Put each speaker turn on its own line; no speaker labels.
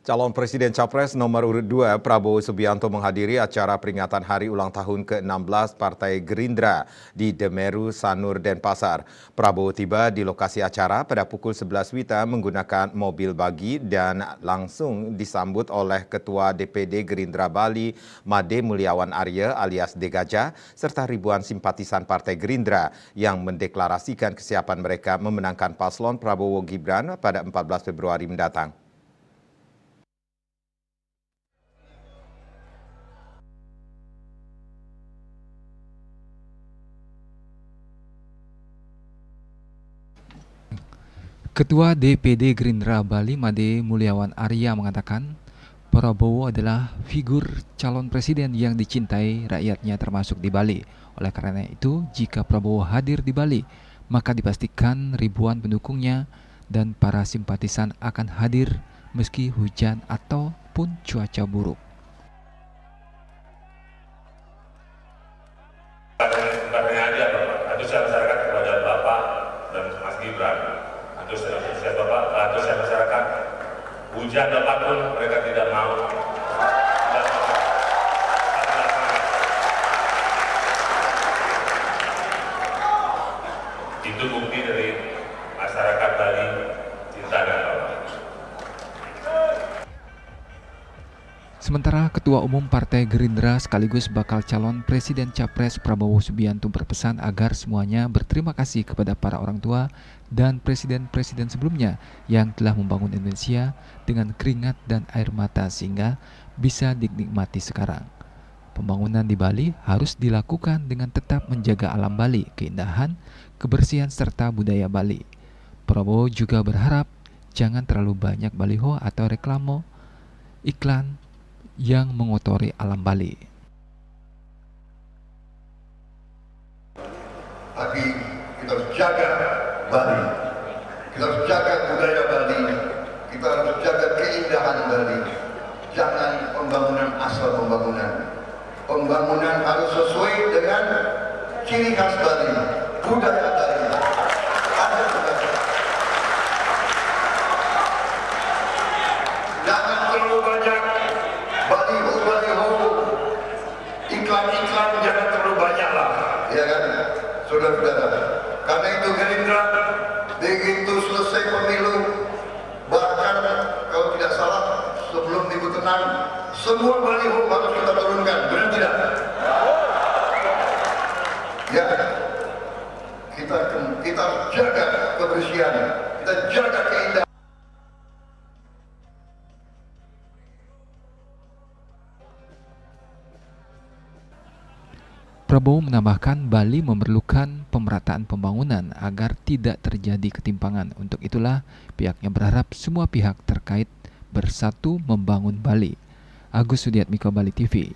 Calon Presiden Capres nomor urut 2 Prabowo Subianto menghadiri acara peringatan hari ulang tahun ke-16 Partai Gerindra di Demeru, Sanur, Denpasar. Prabowo tiba di lokasi acara pada pukul 11 WITA menggunakan mobil bagi dan langsung disambut oleh Ketua DPD Gerindra Bali, Made Mulyawan Arya alias Degaja, serta ribuan simpatisan Partai Gerindra yang mendeklarasikan kesiapan mereka memenangkan paslon Prabowo Gibran pada 14 Februari mendatang.
Ketua DPD Gerindra Bali Made Mulyawan Arya mengatakan Prabowo adalah figur calon presiden yang dicintai rakyatnya termasuk di Bali. Oleh karena itu, jika Prabowo hadir di Bali, maka dipastikan ribuan pendukungnya dan para simpatisan akan hadir meski hujan ataupun cuaca buruk.
Masyarakat kepada Bapak dan Mas Gibran, antusias Bapak, antusias masyarakat, hujan apapun mereka tidak mau. Itu bukti dari masyarakat Bali cinta dan Bapak.
Sementara Ketua Umum Partai Gerindra sekaligus bakal calon Presiden Capres Prabowo Subianto berpesan agar semuanya berterima kasih kepada para orang tua dan presiden-presiden sebelumnya yang telah membangun Indonesia dengan keringat dan air mata sehingga bisa dinikmati sekarang. Pembangunan di Bali harus dilakukan dengan tetap menjaga alam Bali, keindahan, kebersihan serta budaya Bali. Prabowo juga berharap jangan terlalu banyak baliho atau reklame iklan yang mengotori alam Bali.
Tapi kita harus jaga Bali, kita harus jaga budaya Bali, kita harus jaga keindahan Bali. Jangan pembangunan asal pembangunan. Pembangunan harus sesuai dengan ciri khas Bali, budaya Bali. Jangan terlalu banyak baliho, iklan-iklan jangan terlalu banyak lah, ya kan, saudara-saudara. Karena itu Gerindra begitu selesai pemilu, bahkan kalau tidak salah sebelum Minggu Tenang, semua baliho harus kita turunkan, benar tidak? Ya, kita jaga kebersihan, kita jaga keindahan.
Prabowo menambahkan Bali memerlukan pemerataan pembangunan agar tidak terjadi ketimpangan. Untuk itulah pihaknya berharap semua pihak terkait bersatu membangun Bali. Agus Sudiatmiko, Bali TV.